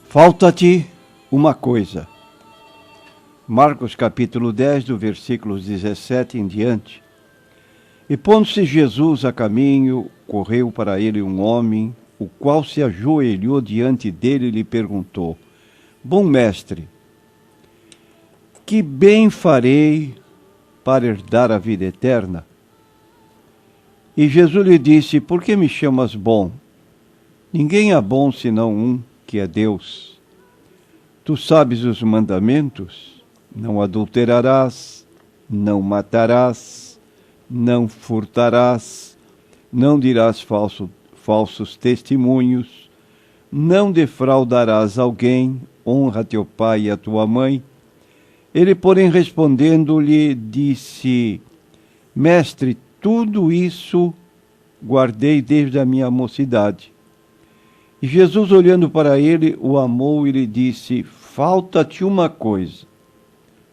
Falta-te uma coisa. Marcos capítulo 10, do versículos 17 em diante. E pondo-se Jesus a caminho, correu para ele um homem, o qual se ajoelhou diante dele e lhe perguntou: Bom mestre, que bem farei para herdar a vida eterna? E Jesus lhe disse: Por que me chamas bom? Ninguém é bom senão um, que é Deus. Tu sabes os mandamentos: não adulterarás, não matarás, não furtarás, não dirás falsos testemunhos, não defraudarás alguém, honra teu pai e a tua mãe. Ele, porém, respondendo-lhe, disse: Mestre, tudo isso guardei desde a minha mocidade. E Jesus, olhando para ele, o amou e lhe disse: Falta-te uma coisa.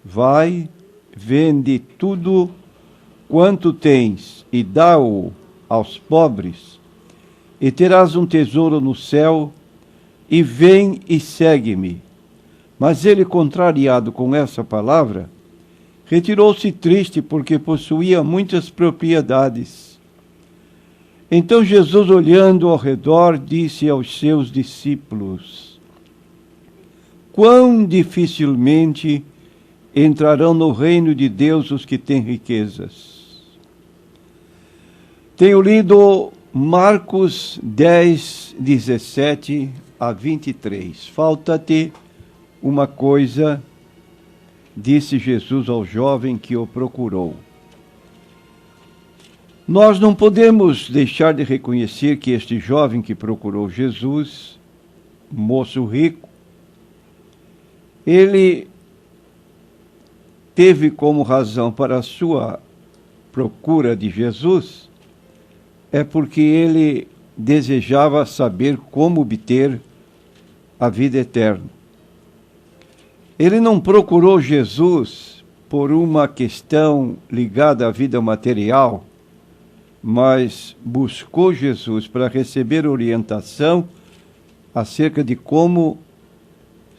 Vai, vende tudo quanto tens e dá-o aos pobres, e terás um tesouro no céu, e vem e segue-me. Mas ele, contrariado com essa palavra, retirou-se triste, porque possuía muitas propriedades. Então Jesus, olhando ao redor, disse aos seus discípulos: Quão dificilmente entrarão no reino de Deus os que têm riquezas. Tenho lido Marcos 10, 17 a 23. Falta-te uma coisa, disse Jesus ao jovem que o procurou. Nós não podemos deixar de reconhecer que este jovem que procurou Jesus, moço rico, ele teve como razão para a sua procura de Jesus, é porque ele desejava saber como obter a vida eterna. Ele não procurou Jesus por uma questão ligada à vida material, mas buscou Jesus para receber orientação acerca de como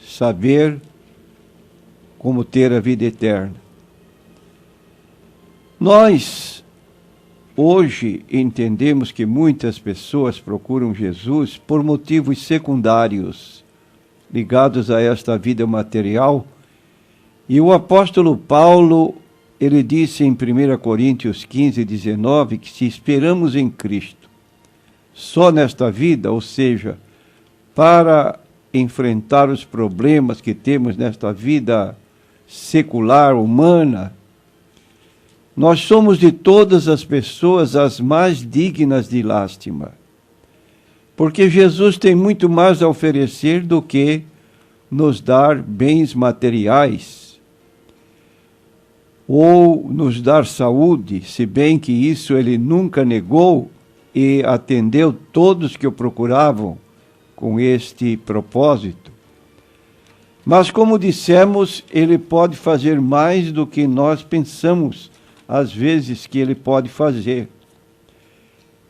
saber como ter a vida eterna. Nós, hoje, entendemos que muitas pessoas procuram Jesus por motivos secundários, ligados a esta vida material, e o apóstolo Paulo, ele disse em 1 Coríntios 15, 19, que se esperamos em Cristo, só nesta vida, ou seja, para enfrentar os problemas que temos nesta vida secular, humana, nós somos de todas as pessoas as mais dignas de lástima. Porque Jesus tem muito mais a oferecer do que nos dar bens materiais, ou nos dar saúde, se bem que isso ele nunca negou e atendeu todos que o procuravam com este propósito. Mas, como dissemos, ele pode fazer mais do que nós pensamos, às vezes, que ele pode fazer.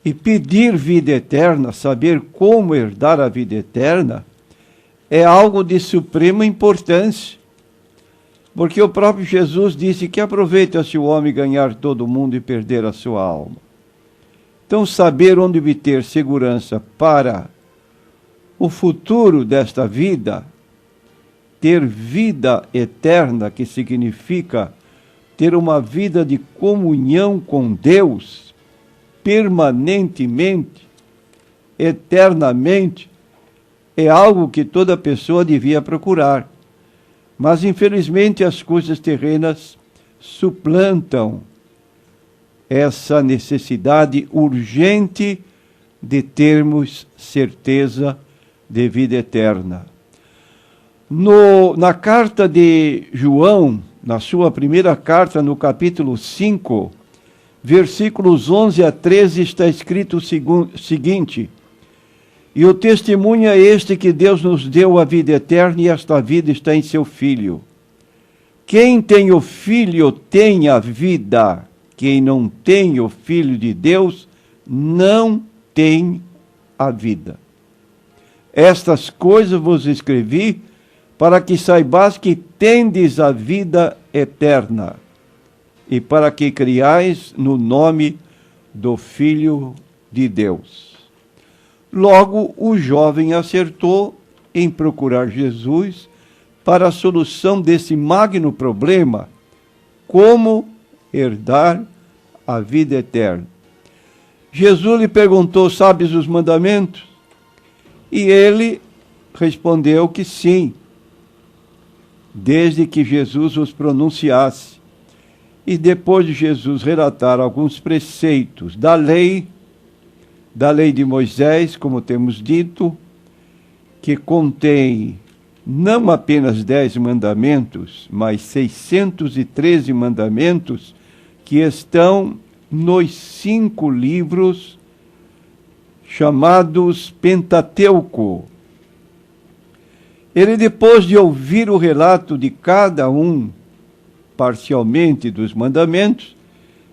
E pedir vida eterna, saber como herdar a vida eterna, é algo de suprema importância. Porque o próprio Jesus disse que aproveita se o homem ganhar todo o mundo e perder a sua alma. Então, saber onde obter segurança para o futuro desta vida, ter vida eterna, que significa ter uma vida de comunhão com Deus, permanentemente, eternamente, é algo que toda pessoa devia procurar. Mas, infelizmente, as coisas terrenas suplantam essa necessidade urgente de termos certeza de vida eterna. Na carta de João, na sua primeira carta, no capítulo 5, versículos 11 a 13, está escrito o seguinte: E o testemunho é este, que Deus nos deu a vida eterna, e esta vida está em seu Filho. Quem tem o Filho tem a vida. Quem não tem o Filho de Deus não tem a vida. Estas coisas vos escrevi para que saibais que tendes a vida eterna e para que criais no nome do Filho de Deus. Logo, o jovem acertou em procurar Jesus para a solução desse magno problema, como herdar a vida eterna. Jesus lhe perguntou: sabes os mandamentos? E ele respondeu que sim, desde que Jesus os pronunciasse. E depois de Jesus relatar alguns preceitos da lei de Moisés, como temos dito, que contém não apenas 10 mandamentos, mas 613 mandamentos que estão nos 5 livros chamados Pentateuco. Ele, depois de ouvir o relato de cada um, parcialmente, dos mandamentos,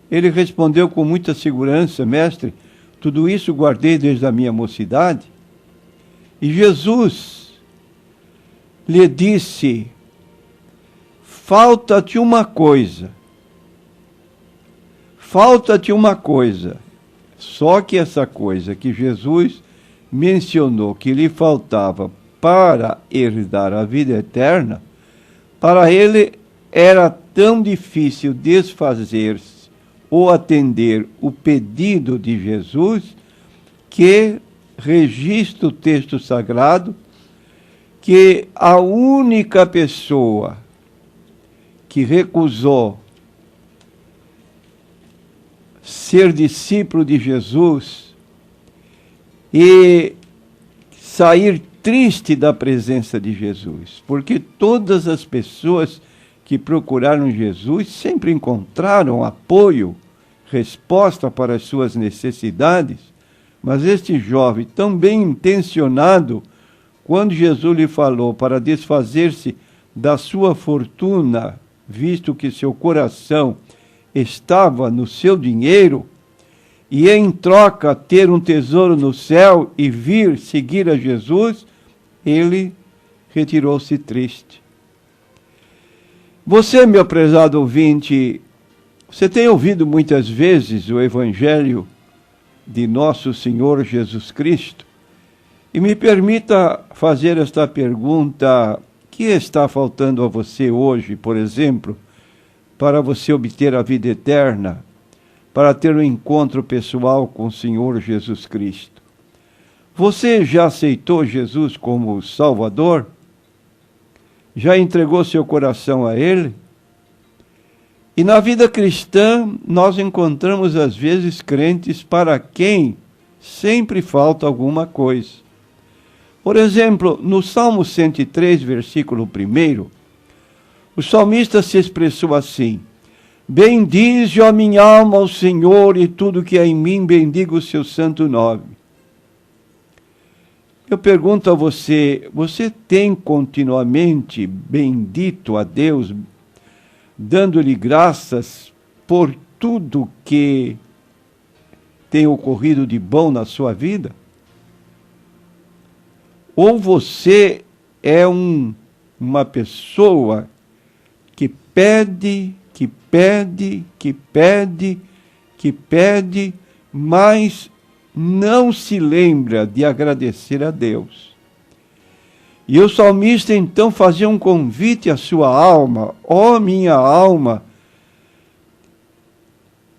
ele respondeu com muita segurança: mestre, tudo isso guardei desde a minha mocidade. E Jesus lhe disse: falta-te uma coisa. Falta-te uma coisa. Só que essa coisa que Jesus mencionou que lhe faltava para herdar a vida eterna, para ele era tão difícil desfazer-se ou atender o pedido de Jesus, que registra o texto sagrado que a única pessoa que recusou ser discípulo de Jesus e sair triste da presença de Jesus, porque todas as pessoas que procuraram Jesus sempre encontraram apoio, resposta para as suas necessidades, mas este jovem, tão bem intencionado, quando Jesus lhe falou para desfazer-se da sua fortuna, visto que seu coração estava no seu dinheiro, e em troca ter um tesouro no céu e vir seguir a Jesus, ele retirou-se triste. Você, meu prezado ouvinte, você tem ouvido muitas vezes o Evangelho de nosso Senhor Jesus Cristo? E me permita fazer esta pergunta: que está faltando a você hoje, por exemplo, para você obter a vida eterna, para ter um encontro pessoal com o Senhor Jesus Cristo? Você já aceitou Jesus como Salvador? Já entregou seu coração a Ele? E na vida cristã, nós encontramos às vezes crentes para quem sempre falta alguma coisa. Por exemplo, no Salmo 103, versículo 1, o salmista se expressou assim: bendize, ó minha alma, ao Senhor, e tudo que é em mim, bendiga o seu santo nome. Eu pergunto a você, você tem continuamente bendito a Deus, dando-lhe graças por tudo que tem ocorrido de bom na sua vida? Ou você é uma pessoa que pede, mas não se lembra de agradecer a Deus? E o salmista então fazia um convite à sua alma: ó minha alma,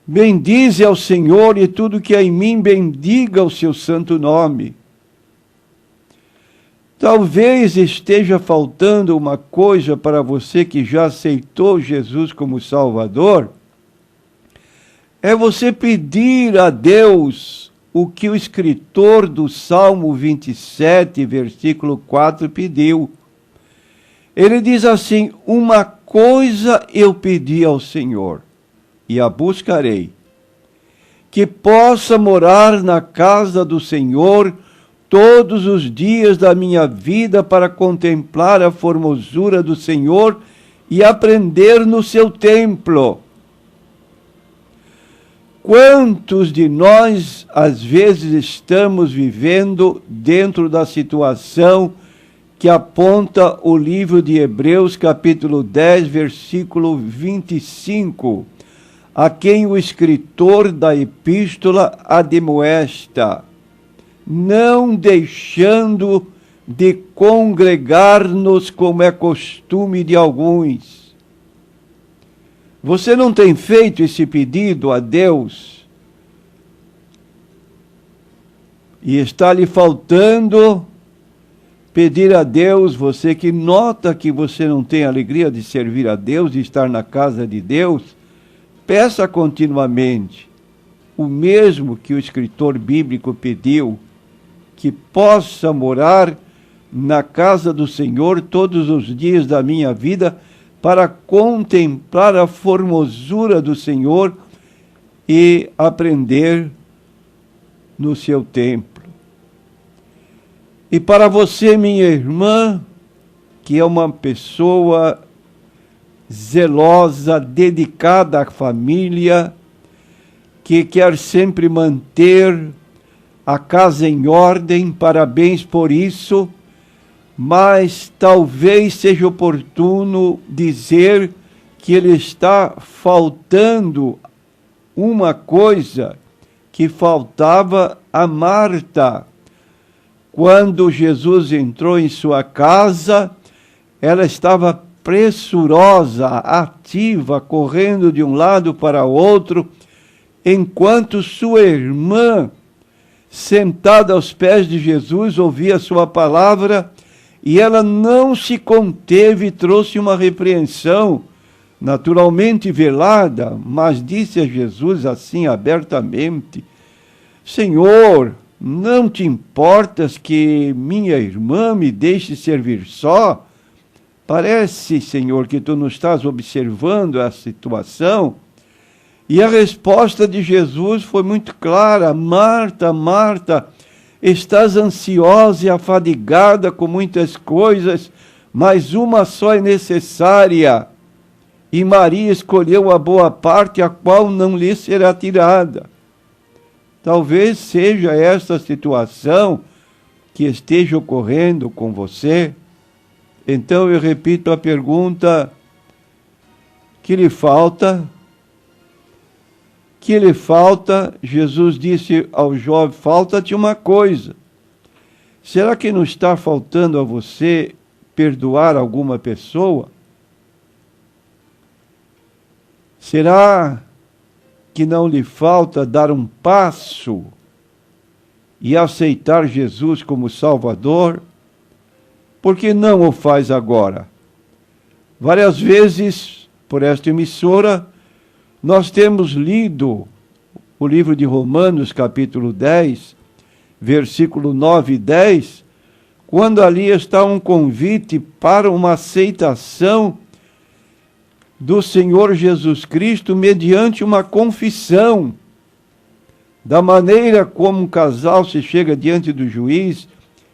bendize ao Senhor, e tudo que é em mim, bendiga o seu santo nome. Talvez esteja faltando uma coisa para você que já aceitou Jesus como Salvador. É você pedir a Deus o que o escritor do Salmo 27, versículo 4, pediu. Ele diz assim: uma coisa eu pedi ao Senhor, e a buscarei, que possa morar na casa do Senhor todos os dias da minha vida, para contemplar a formosura do Senhor e aprender no seu templo. quantos de nós, às vezes, estamos vivendo dentro da situação que aponta o livro de Hebreus, capítulo 10, versículo 25, a quem o escritor da epístola admoesta, não deixando de congregar-nos como é costume de alguns. Você não tem feito esse pedido a Deus? E está lhe faltando pedir a Deus, você que nota que você não tem alegria de servir a Deus, de estar na casa de Deus, peça continuamente o mesmo que o escritor bíblico pediu, que possa morar na casa do Senhor todos os dias da minha vida, para contemplar a formosura do Senhor e aprender no seu templo. E para você, minha irmã, que é uma pessoa zelosa, dedicada à família, que quer sempre manter a casa em ordem, parabéns por isso, mas talvez seja oportuno dizer que ele está faltando uma coisa que faltava a Marta. Quando Jesus entrou em sua casa, ela estava pressurosa, ativa, correndo de um lado para o outro, enquanto sua irmã, sentada aos pés de Jesus, ouvia sua palavra, e ela não se conteve e trouxe uma repreensão, naturalmente velada, mas disse a Jesus assim abertamente: Senhor, não te importas que minha irmã me deixe servir só? Parece, Senhor, que tu não estás observando a situação. E a resposta de Jesus foi muito clara: Marta, Marta, estás ansiosa e afadigada com muitas coisas, mas uma só é necessária. E Maria escolheu a boa parte, a qual não lhe será tirada. Talvez seja esta situação que esteja ocorrendo com você. Então eu repito a pergunta: que lhe falta? Que lhe falta? Jesus disse ao jovem: falta-te uma coisa. Será que não está faltando a você perdoar alguma pessoa? Será que não lhe falta dar um passo e aceitar Jesus como Salvador? Por que não o faz agora? Várias vezes, por esta emissora, nós temos lido o livro de Romanos, capítulo 10, versículo 9 e 10, quando ali está um convite para uma aceitação do Senhor Jesus Cristo mediante uma confissão. Da maneira como um casal se chega diante do juiz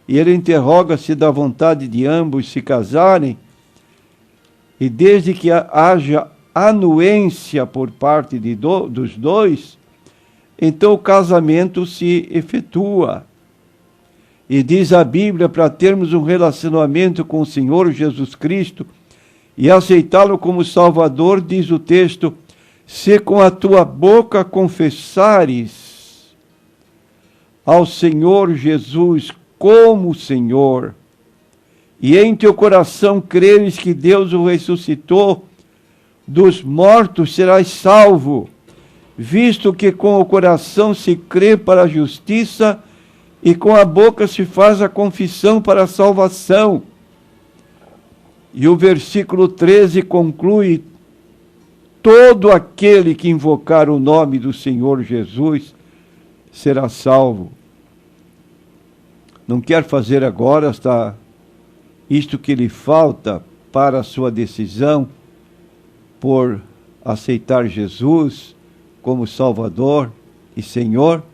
e ele interroga se da vontade de ambos se casarem, e desde que haja anuência por parte dos dois, então o casamento se efetua. E diz a Bíblia, para termos um relacionamento com o Senhor Jesus Cristo e aceitá-lo como Salvador, diz o texto: se com a tua boca confessares ao Senhor Jesus como Senhor, e em teu coração creres que Deus o ressuscitou dos mortos, serás salvo, visto que com o coração se crê para a justiça e com a boca se faz a confissão para a salvação. E o versículo 13 conclui: todo aquele que invocar o nome do Senhor Jesus será salvo. Não quer fazer agora isto que lhe falta para a sua decisão por aceitar Jesus como Salvador e Senhor?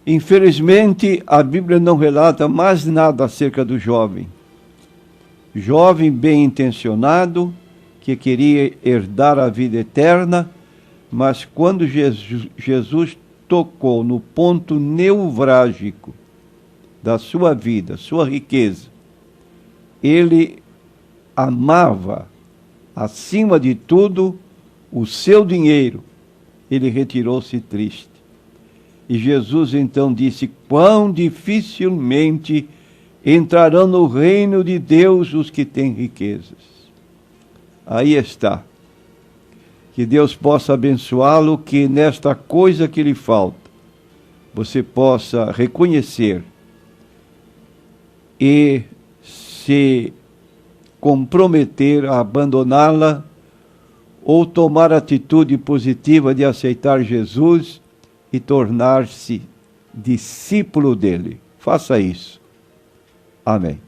Infelizmente, a Bíblia não relata mais nada acerca do jovem. Jovem bem intencionado, que queria herdar a vida eterna, Mas quando Jesus tocou no ponto nevrálgico da sua vida, sua riqueza, ele amava, acima de tudo, o seu dinheiro. Ele retirou-se triste. E Jesus então disse: quão dificilmente entrarão no reino de Deus os que têm riquezas. Aí está. Que Deus possa abençoá-lo, que nesta coisa que lhe falta, você possa reconhecer e se comprometer a abandoná-la ou tomar a atitude positiva de aceitar Jesus e tornar-se discípulo dele. Faça isso. Amém.